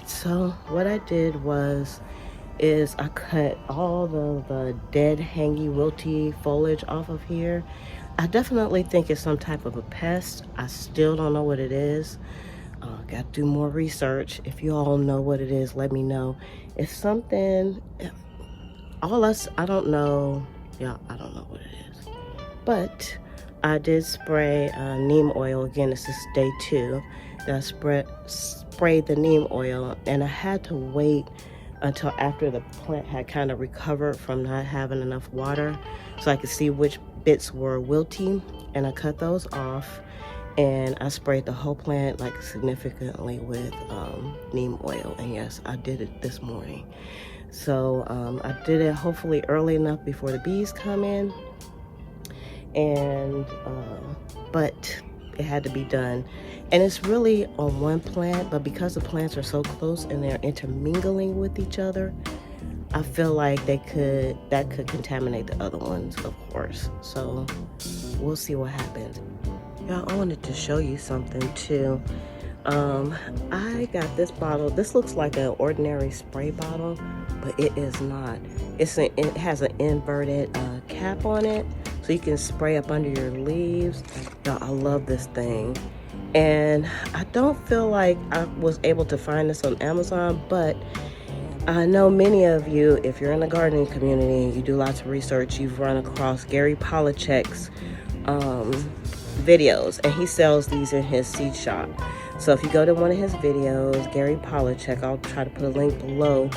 right, so what I did is I cut all the dead, hangy, wilty foliage off of here. I definitely think it's some type of a pest. I still don't know what it is. Got to do more research. If you all know what it is, let me know. It's something, I don't know. Yeah, I don't know what it is. But I did spray neem oil. Again, this is day 2 that I sprayed the neem oil, and I had to wait until after the plant had kind of recovered from not having enough water so I could see which bits were wilty, and I cut those off, and I sprayed the whole plant like significantly with neem oil. And yes, I did it this morning. So I did it hopefully early enough before the bees come in, and but it had to be done. And it's really on one plant, but because the plants are so close and they're intermingling with each other, I feel like that could contaminate the other ones, of course. So we'll see what happens. Y'all, I wanted to show you something too. I got this bottle. This looks like an ordinary spray bottle, but it is not. It has an inverted cap on it, so you can spray up under your leaves. Y'all, I love this thing. And I don't feel like I was able to find this on Amazon, but I know many of you, if you're in the gardening community and you do lots of research, you've run across Gary Polachek's videos, and he sells these in his seed shop. So if you go to one of his videos, Gary Polachek, I'll try to put a link below,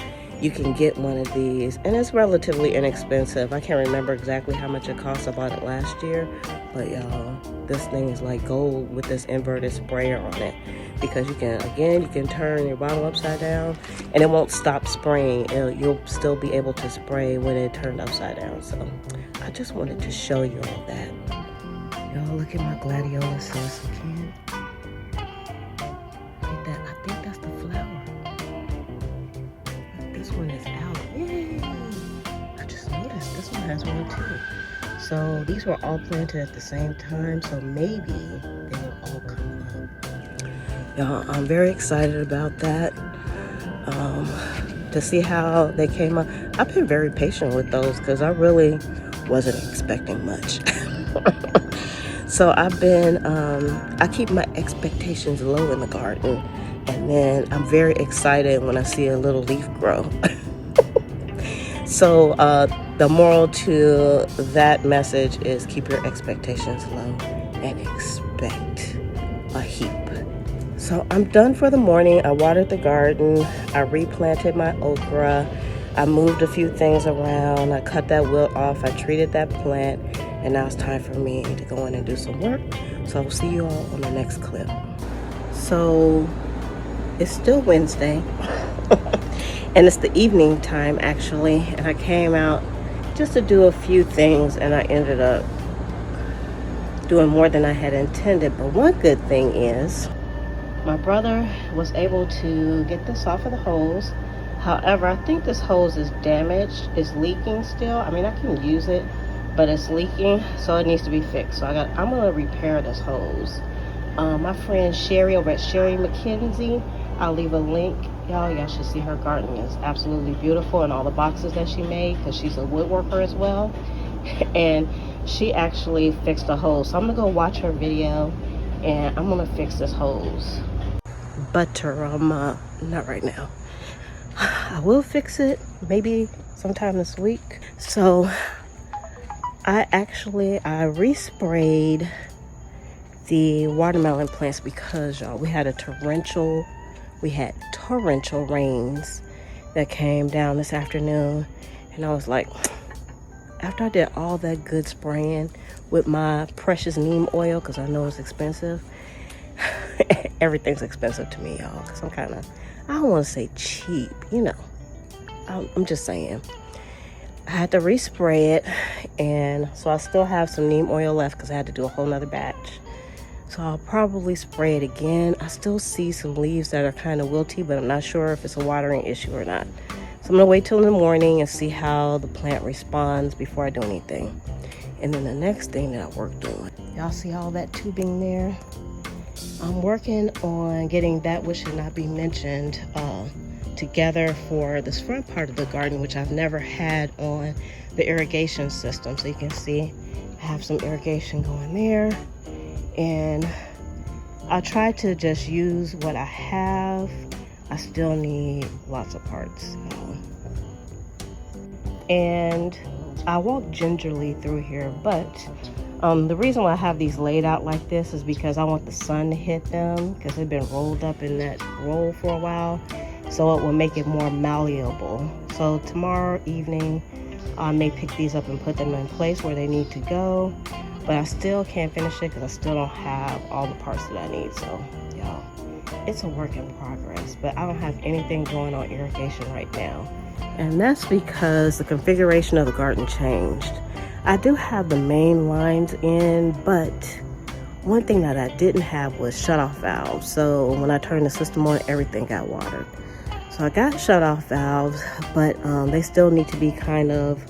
you can get one of these, and it's relatively inexpensive. I can't remember exactly how much it cost. I bought it last year, but y'all, this thing is like gold with this inverted sprayer on it, because you can turn your bottle upside down and it won't stop spraying. You'll still be able to spray when it turned upside down. So I just wanted to show you all that. Y'all, look at my gladiolus again. I think that's the flower. This one is out. Yay! I just noticed this one has one too. So these were all planted at the same time, so maybe they will all come up. Y'all, I'm very excited about that. To see how they came up. I've been very patient with those because I really wasn't expecting much. So I keep my expectations low in the garden, and then I'm very excited when I see a little leaf grow. So the moral to that message is keep your expectations low and expect a heap. So I'm done for the morning. I watered the garden. I replanted my okra. I moved a few things around. I cut that wilt off. I treated that plant. And now it's time for me to go in and do some work. So I'll see you all on the next clip. So it's still Wednesday. And it's the evening time actually. And I came out just to do a few things, and I ended up doing more than I had intended. But one good thing is my brother was able to get this off of the hose. However, I think this hose is damaged. It's leaking still. I mean, I can use it, but it's leaking, so it needs to be fixed. So I'm gonna repair this hose. My friend Sherry over at Sherry McKenzie, I'll leave a link. Y'all should see her garden. It's absolutely beautiful, and all the boxes that she made, because she's a woodworker as well. And she actually fixed the hose. So I'm gonna go watch her video, and I'm gonna fix this hose. But not right now. I will fix it maybe sometime this week. So I resprayed the watermelon plants because, y'all, we had torrential rains that came down this afternoon. And I was like, after I did all that good spraying with my precious neem oil, because I know it's expensive. Everything's expensive to me, y'all, because I don't want to say cheap, you know. I'm just saying. I had to respray it, and so I still have some neem oil left because I had to do a whole nother batch. So I'll probably spray it again. I still see some leaves that are kind of wilty, but I'm not sure if it's a watering issue or not. So I'm gonna wait till in the morning and see how the plant responds before I do anything. And then the next thing that I worked on, y'all see all that tubing there? I'm working on getting that which should not be mentioned together for this front part of the garden, which I've never had on the irrigation system. So you can see I have some irrigation going there, and I try to just use what I have. I still need lots of parts, and I walk gingerly through here, but the reason why I have these laid out like this is because I want the sun to hit them, because they've been rolled up in that roll for a while, so it will make it more malleable. So tomorrow evening I may pick these up and put them in place where they need to go, but I still can't finish it because I still don't have all the parts that I need. So y'all, it's a work in progress, but I don't have anything going on irrigation right now. And that's because the configuration of the garden changed. I do have the main lines in, but one thing that I didn't have was shutoff valves. So when I turned the system on, everything got watered. So I got shutoff valves, but they still need to be kind of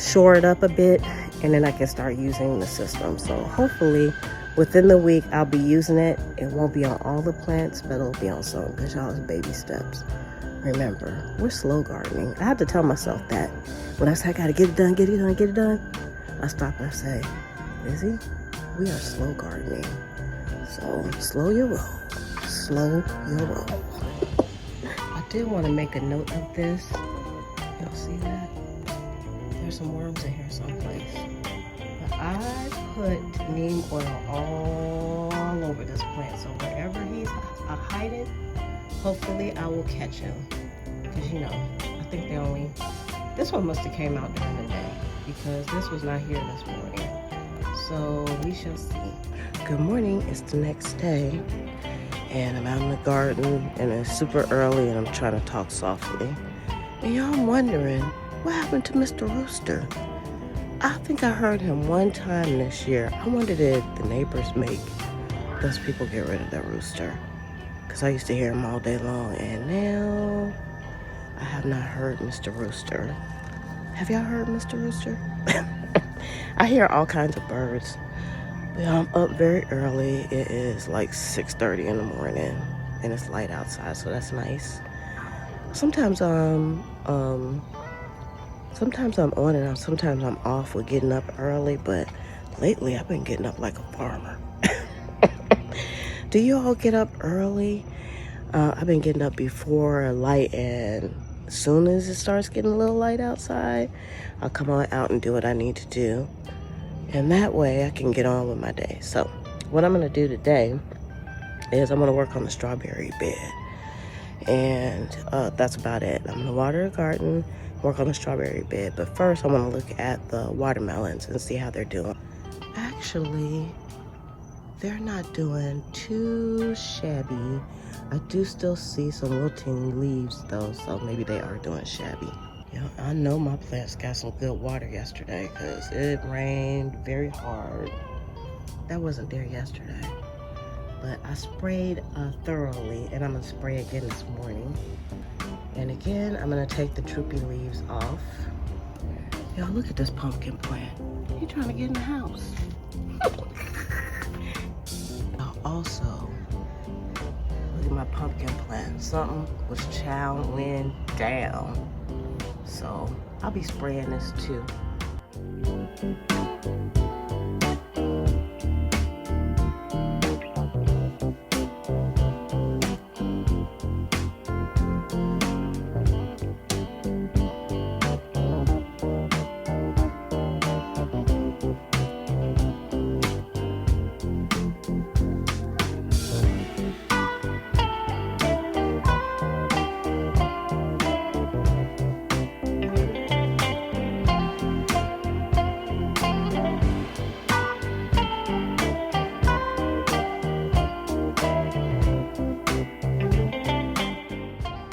shored up a bit, and then I can start using the system. So hopefully within the week I'll be using it. It won't be on all the plants, but it'll be on some, because y'all, it's baby steps. Remember, we're slow gardening. I have to tell myself that. When I say I gotta get it done, get it done, get it done, I stop and I say, Lizzie, we are slow gardening. So slow your roll, slow your roll. I did want to make a note of this. Y'all see that? There's some worms in here someplace. But I put neem oil all over this plant, so wherever he's hiding, hopefully I will catch him. Because I think this one must have came out during the day, because this was not here this morning. So we shall see. Good morning, it's the next day, and I'm out in the garden, and it's super early, and I'm trying to talk softly. And y'all, I'm wondering, what happened to Mr. Rooster? I think I heard him one time this year. I wonder, did the neighbors make those people get rid of their rooster? Because I used to hear him all day long, and now I have not heard Mr. Rooster. Have y'all heard Mr. Rooster? I hear all kinds of birds. But I'm up very early. It is like 6:30 in the morning, and it's light outside, so that's nice. Sometimes I'm on and sometimes I'm off with getting up early, but lately I've been getting up like a farmer. Do you all get up early? I've been getting up before light, and as soon as it starts getting a little light outside, I'll come on out and do what I need to do. And that way I can get on with my day. So what I'm gonna do today is I'm gonna work on the strawberry bed. And that's about it. I'm gonna water the garden, work on the strawberry bed. But first I wanna look at the watermelons and see how they're doing. Actually, they're not doing too shabby. I do still see some wilting leaves though, so maybe they are doing shabby. I know my plants got some good water yesterday, because it rained very hard. That wasn't there yesterday, but I sprayed thoroughly, and I'm gonna spray again this morning. And again, I'm gonna take the droopy leaves off. Y'all, look at this pumpkin plant. He's trying to get in the house. Also, look at my pumpkin plant. Something was chowing down. So I'll be spraying this too.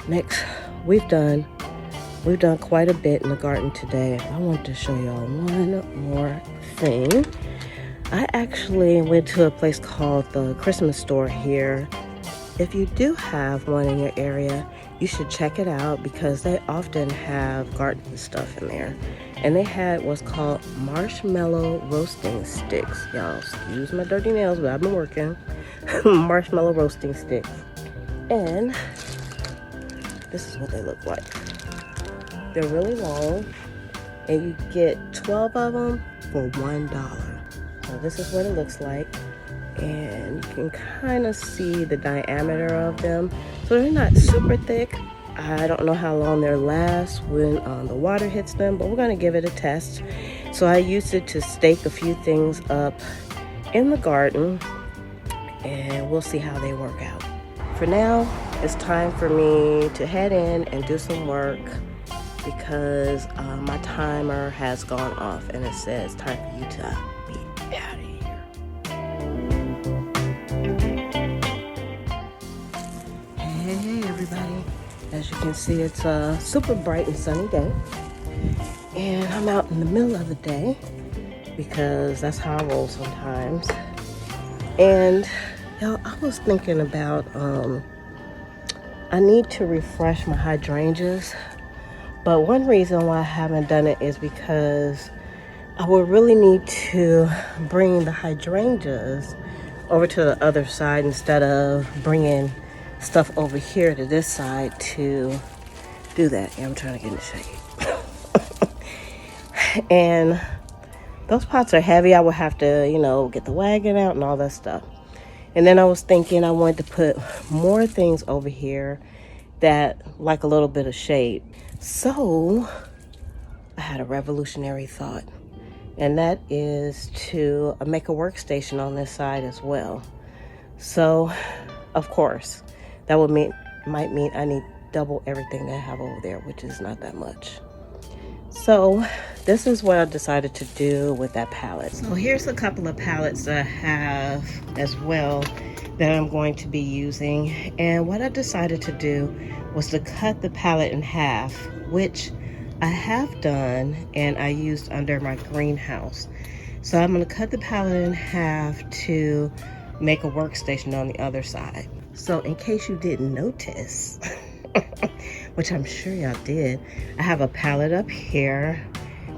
Next, we've done quite a bit in the garden today. I want to show y'all one more thing. I actually went to a place called the Christmas store here. If you do have one in your area, you should check it out, because they often have garden stuff in there. And they had what's called marshmallow roasting sticks. Y'all, excuse my dirty nails, but I've been working. Marshmallow roasting sticks. And This is what they look like. They're really long, and you get 12 of them for $1. So this is what it looks like, and you can kind of see the diameter of them. So they're not super thick. I don't know how long they'll last when the water hits them, but we're gonna give it a test. So I used it to stake a few things up in the garden, and we'll see how they work out. For now, it's time for me to head in and do some work because my timer has gone off and it says time for you to be out of here. Hey everybody, as you can see, it's a super bright and sunny day, and I'm out in the middle of the day because that's how I roll sometimes. And y'all, I was thinking about I need to refresh my hydrangeas, but one reason why I haven't done it is because I would really need to bring the hydrangeas over to the other side instead of bringing stuff over here to this side to do that. Yeah, I'm trying to get in the shade. And those pots are heavy. I would have to, get the wagon out and all that stuff. And then I was thinking I wanted to put more things over here that like a little bit of shade. So I had a revolutionary thought, and that is to make a workstation on this side as well. So of course that might mean I need double everything that I have over there, which is not that much. So this is what I decided to do with that palette. So here's a couple of palettes that I have as well that I'm going to be using. And what I decided to do was to cut the palette in half, which I have done and I used under my greenhouse. So I'm going to cut the palette in half to make a workstation on the other side. So in case you didn't notice, which I'm sure y'all did, I have a palette up here,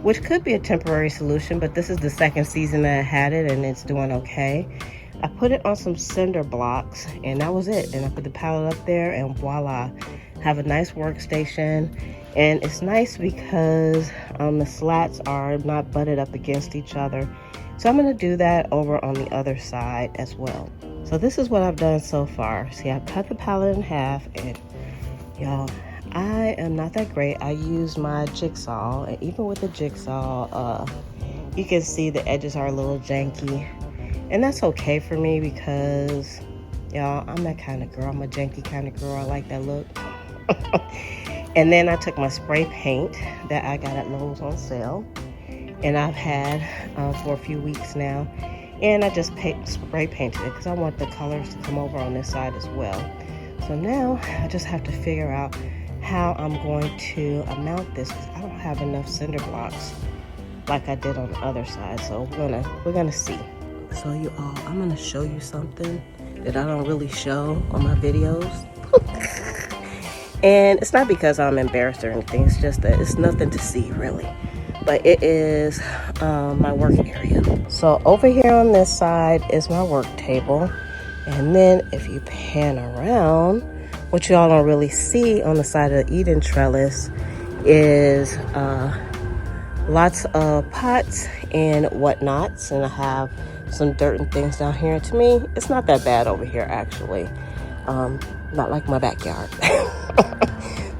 which could be a temporary solution, but this is the second season that I had it and it's doing okay. I put it on some cinder blocks and that was it. And I put the palette up there and voila, have a nice workstation. And it's nice because the slats are not butted up against each other. So I'm gonna do that over on the other side as well. So this is what I've done so far. See, I cut the palette in half, and y'all, I am not that great. I use my jigsaw, and even with the jigsaw, you can see the edges are a little janky. And that's okay for me because, y'all, I'm that kind of girl. I'm a janky kind of girl. I like that look. And then I took my spray paint that I got at Lowe's on sale, and I've had for a few weeks now. And I just spray painted it because I want the colors to come over on this side as well. So now I just have to figure out how I'm going to mount this because I don't have enough cinder blocks like I did on the other side. So we're gonna see. So you all, I'm gonna show you something that I don't really show on my videos. And it's not because I'm embarrassed or anything, it's just that it's nothing to see really. But it is my work area. So over here on this side is my work table. And then if you pan around, what y'all don't really see on the side of the Eden trellis is lots of pots and whatnots. And I have some dirt and things down here. And to me, it's not that bad over here actually. Not like my backyard.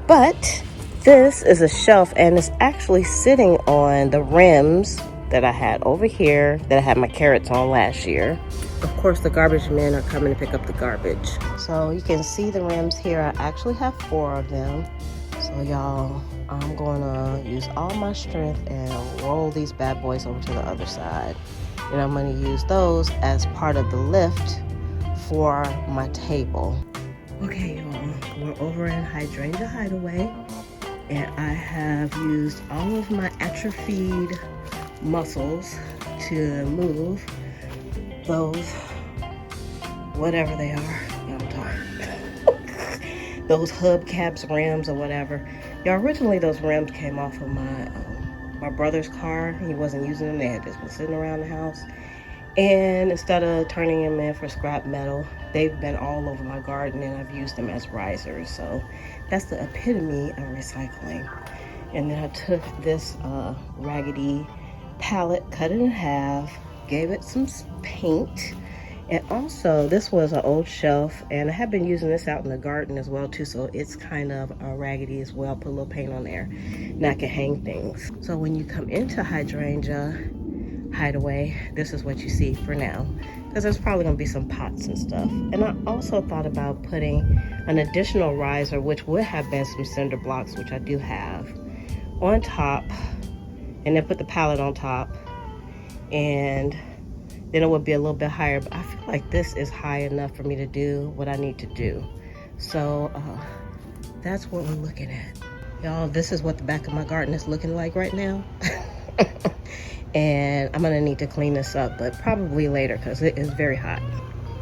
But this is a shelf and it's actually sitting on the rims that I had over here that I had my carrots on last year. Of course, the garbage men are coming to pick up the garbage. So you can see the rims here. I actually have 4 of them. So y'all, I'm gonna use all my strength and roll these bad boys over to the other side. And I'm gonna use those as part of the lift for my table. Okay, y'all, we're over in Hydrangea Hideaway. And I have used all of my atrophied muscles to move those, whatever they are, I'm tired. Those hubcaps, rims, or whatever. Yeah, originally those rims came off of my brother's car. He wasn't using them, they had just been sitting around the house. And instead of turning them in for scrap metal, they've been all over my garden and I've used them as risers. So That's the epitome of recycling. And then I took this raggedy palette, cut it in half, gave it some paint. And also, this was an old shelf, and I have been using this out in the garden as well too, so it's kind of raggedy as well. Put a little paint on there. Now I can hang things. So when you come into hydrangea hideaway, this is what you see for now, because there's probably going to be some pots and stuff. And I also thought about putting an additional riser, which would have been some cinder blocks, which I do have, on top, and then put the palette on top, and then it would be a little bit higher. But I feel like this is high enough for me to do what I need to do. So that's what we're looking at. Y'all, this is what the back of my garden is looking like right now. And I'm gonna need to clean this up, but probably later because it is very hot.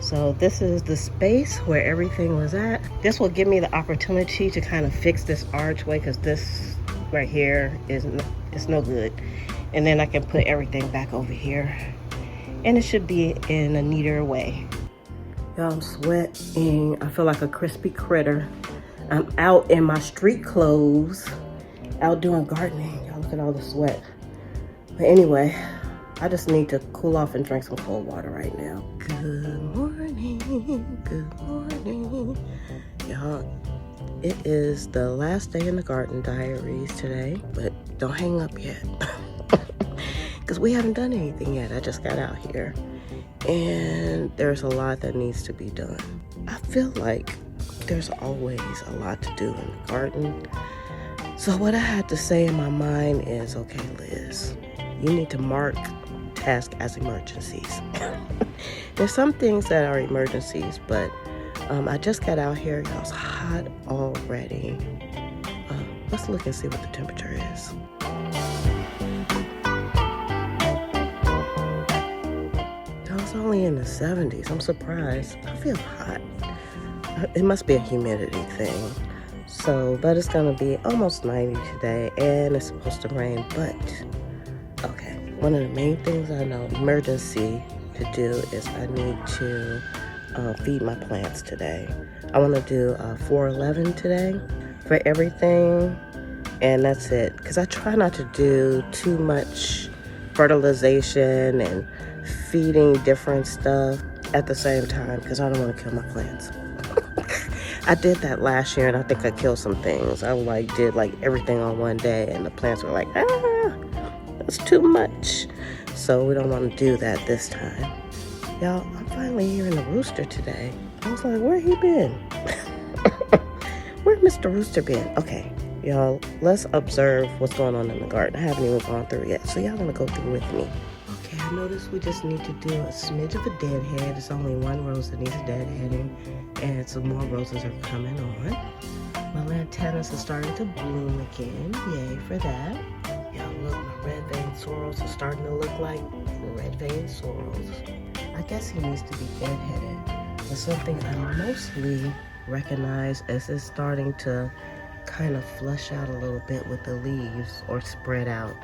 So this is the space where everything was at. This will give me the opportunity to kind of fix this archway, because this right here is no good. And then I can put everything back over here, and it should be in a neater way. Y'all, I'm sweating. I feel like a crispy critter. I'm out in my street clothes, out doing gardening. Y'all, look at all the sweat. But anyway, I just need to cool off and drink some cold water right now. Good morning, good morning. Y'all, it is the last day in the garden diaries today, but don't hang up yet. Because we haven't done anything yet. I just got out here, and there's a lot that needs to be done. I feel like there's always a lot to do in the garden. So what I had to say in my mind is, okay, Liz, you need to mark tasks as emergencies. There's some things that are emergencies, but I just got out here. It's hot already. Let's look and see what the temperature is. It's only in the 70s. I'm surprised. I feel hot. It must be a humidity thing. So, but it's gonna be almost 90 today, and it's supposed to rain, but okay. One of the main things I know, emergency to do, is I need to feed my plants today. I want to do 411 today for everything, and that's it. Because I try not to do too much fertilization and feeding different stuff at the same time, because I don't want to kill my plants. I did that last year, and I think I killed some things. I did everything on one day, and the plants were like, that's too much. So we don't want to do that this time. Y'all, I'm finally hearing the rooster today. I was like, where he been? Where Mr. Rooster been? Okay, y'all, let's observe what's going on in the garden. I haven't even gone through yet, so y'all gonna go through with me. Okay, I noticed we just need to do a smidge of a deadhead. It's only one rose that needs a deadheading, and some more roses are coming on. My lantanas are starting to bloom again. Yay for that. Y'all, look, my red vein sorrels are starting to look like red vein sorrels. I guess he needs to be deadheaded. But something I mostly recognize as it's starting to kind of flush out a little bit with the leaves, or spread out.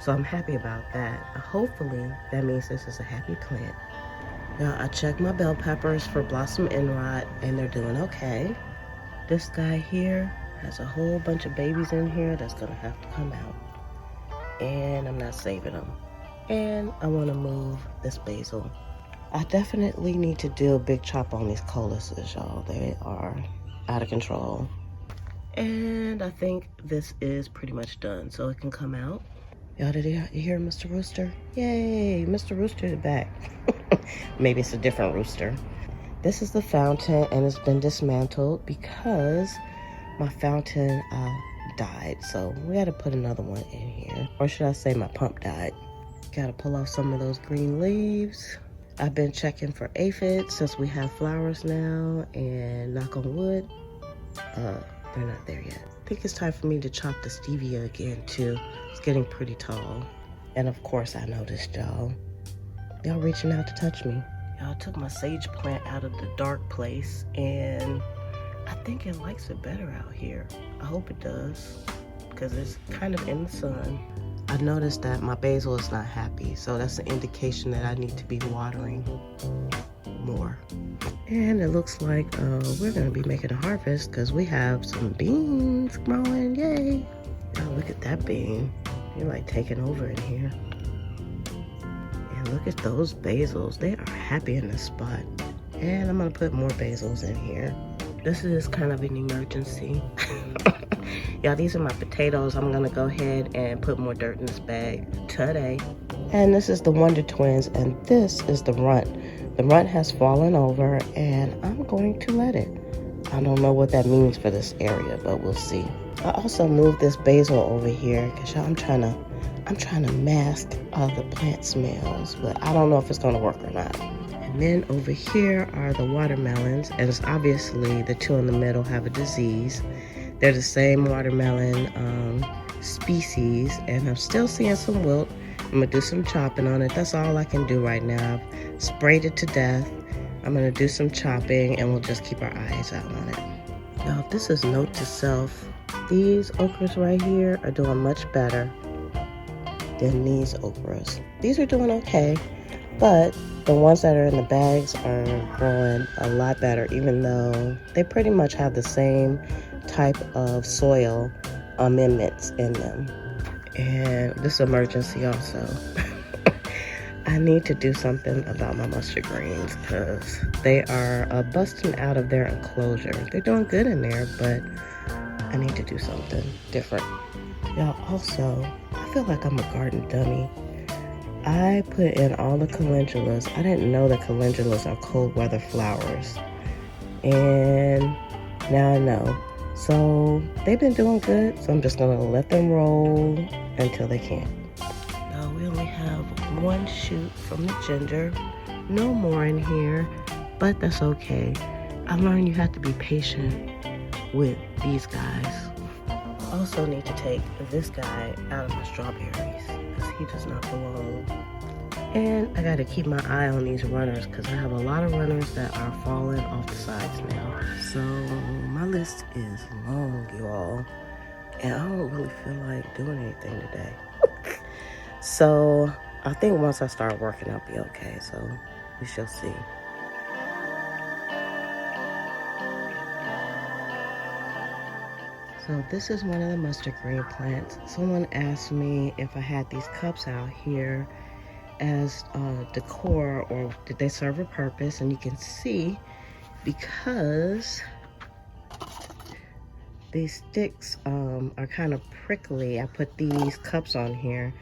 So I'm happy about that. Hopefully that means this is a happy plant. Now I checked my bell peppers for blossom end rot, and they're doing okay. This guy here has a whole bunch of babies in here that's gonna have to come out, and I'm not saving them. And I want to move this basil. I definitely need to do a big chop on these coluses, y'all. They are out of control. And I think this is pretty much done, so it can come out. Y'all, did you hear Mr. Rooster? Yay, Mr. Rooster is back. Maybe it's a different rooster. This is the fountain, and it's been dismantled because my fountain died. So we got to put another one in here. Or should I say my pump died. Got to pull off some of those green leaves. I've been checking for aphids since we have flowers now, and knock on wood, they're not there yet. I think it's time for me to chop the stevia again too. It's getting pretty tall. And of course I noticed y'all reaching out to touch me. Y'all, took my sage plant out of the dark place, and I think it likes it better out here. I hope it does, because it's kind of in the sun. I noticed that my basil is not happy, so that's an indication that I need to be watering more. And it looks like we're gonna be making a harvest because we have some beans growing, yay. Oh, look at that bean. You're like taking over in here. And look at those basils. They are happy in this spot. And I'm gonna put more basils in here. This is kind of an emergency. Y'all, these are my potatoes. I'm gonna go ahead and put more dirt in this bag today. And this is the Wonder Twins, and this is the runt. The runt has fallen over, and I'm going to let it. I don't know what that means for this area, but we'll see. I also moved this basil over here because I'm trying to mask the plant smells, but I don't know if it's gonna work or not. And then over here are the watermelons, and it's obviously the two in the middle have a disease. They're the same watermelon species, and I'm still seeing some wilt. I'm gonna do some chopping on it. That's all I can do right now. I've sprayed it to death. I'm gonna do some chopping, and we'll just keep our eyes out on it. Now, this is note to self. These okras right here are doing much better than these okras. These are doing okay, but the ones that are in the bags are growing a lot better, even though they pretty much have the same type of soil amendments in them. And this emergency also. I need to do something about my mustard greens because they are busting out of their enclosure. They're doing good in there, but I need to do something different. Y'all, also, I feel like I'm a garden dummy. I put in all the calendulas. I didn't know that calendulas are cold weather flowers. And now I know. So they've been doing good, so I'm just gonna let them roll until they can't. Now we only have one shoot from the ginger. No more in here, but that's okay. I learned you have to be patient with these guys. Also need to take this guy out of my strawberries because he does not belong. And I got to keep my eye on these runners because I have a lot of runners that are falling off the sides now. So my list is long, you all, and I don't really feel like doing anything today. So I think once I start working, I'll be okay. So we shall see. So this is one of the mustard green plants. Someone asked me if I had these cups out here as decor or did they serve a purpose, and you can see because these sticks are kind of prickly. I put these cups on here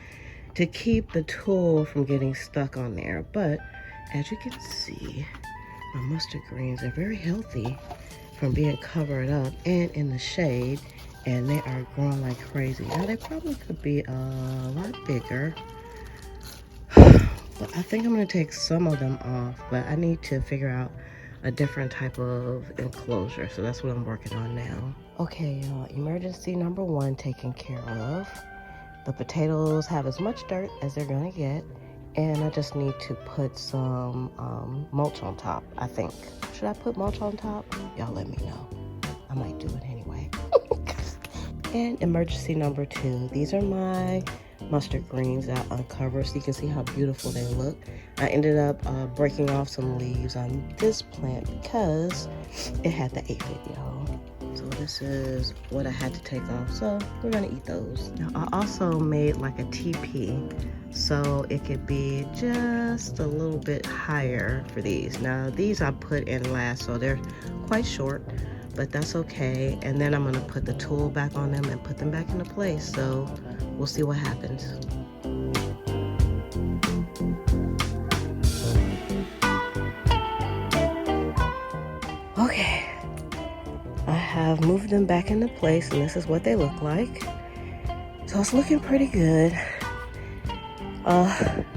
to keep the tool from getting stuck on there, but as you can see, my mustard greens are very healthy from being covered up and in the shade, and they are growing like crazy. Now they probably could be a lot bigger, but I think I'm gonna take some of them off, but I need to figure out a different type of enclosure, so that's what I'm working on now. Okay, y'all, emergency number one taken care of. The potatoes have as much dirt as they're gonna get, and I just need to put some mulch on top, I think. Should I put mulch on top? Y'all let me know. I might do it anyway. And emergency number two, these are my mustard greens that I uncovered so you can see how beautiful they look. I ended up breaking off some leaves on this plant because it had the aphid, y'all. So this is what I had to take off, so we're gonna eat those. Now I also made like a teepee so it could be just a little bit higher for these. Now these I put in last, so they're quite short, but that's okay. And then I'm gonna put the tool back on them and put them back into place, so we'll see what happens. Okay, I have moved them back into place, and this is what they look like. So it's looking pretty good.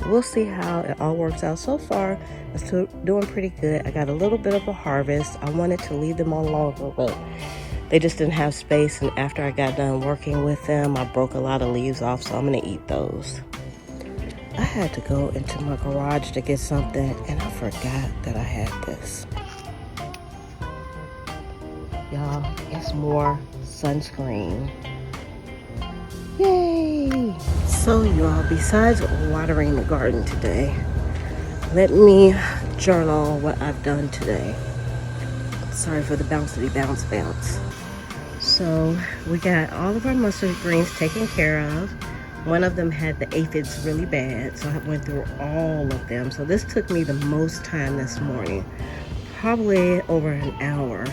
We'll see how it all works out. So far, it's doing pretty good. I got a little bit of a harvest. I wanted to leave them on longer, but they just didn't have space, and after I got done working with them, I broke a lot of leaves off, so I'm gonna eat those. I had to go into my garage to get something, and I forgot that I had this. Y'all, it's more sunscreen. Yay! So y'all, besides watering the garden today, let me journal what I've done today. Sorry for the bouncy bounce. So we got all of our mustard greens taken care of. One of them had the aphids really bad, so I went through all of them. So this took me the most time this morning, probably over an hour,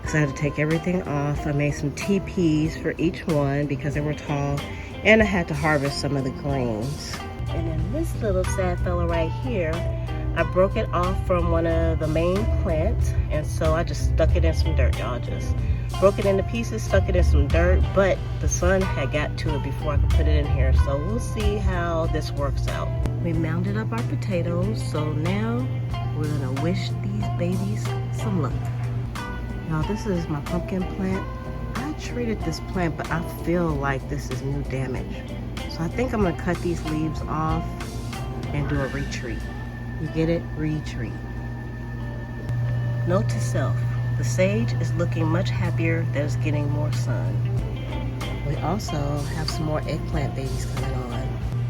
because I had to take everything off. I made some TPs for each one because they were tall, and I had to harvest some of the greens. And then this little sad fella right here, I broke it off from one of the main plants, and so I just stuck it in some dirt, y'all. Just broke it into pieces, stuck it in some dirt, but the sun had got to it before I could put it in here, so we'll see how this works out. We mounded up our potatoes, so now we're gonna wish these babies some luck. Now this is my pumpkin plant. I treated this plant, but I feel like this is new damage. So I think I'm gonna cut these leaves off and do a retreat. You get it? Retreat. Note to self, the sage is looking much happier that it's getting more sun. We also have some more eggplant babies coming on.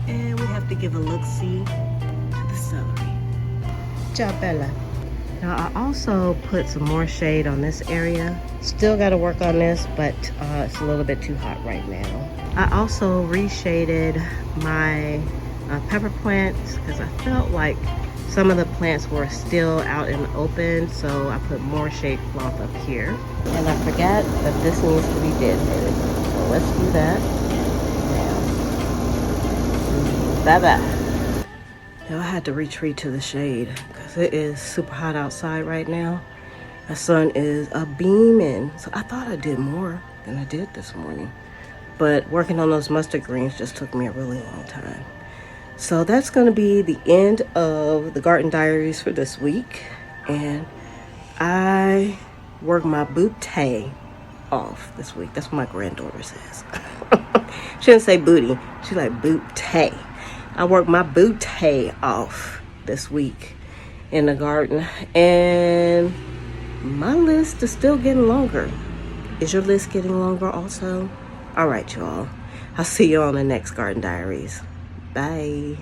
And we have to give a look-see to the celery. Ciao, Bella. Now I also put some more shade on this area. Still got to work on this, but it's a little bit too hot right now. I also reshaded my pepper plants because I felt like some of the plants were still out in the open, so I put more shade cloth up here. And I forgot that this needs to be deadheaded. So let's do that now. Bye-bye. Now I had to retreat to the shade because it is super hot outside right now. The sun is a-beaming. So I thought I did more than I did this morning. But working on those mustard greens just took me a really long time. So that's going to be the end of the garden diaries for this week. And I worked my booty off this week. That's what my granddaughter says. She didn't say booty. She like booty. I worked my booty off this week in the garden. And my list is still getting longer. Is your list getting longer also? All right, y'all. I'll see you on the next garden diaries. Bye.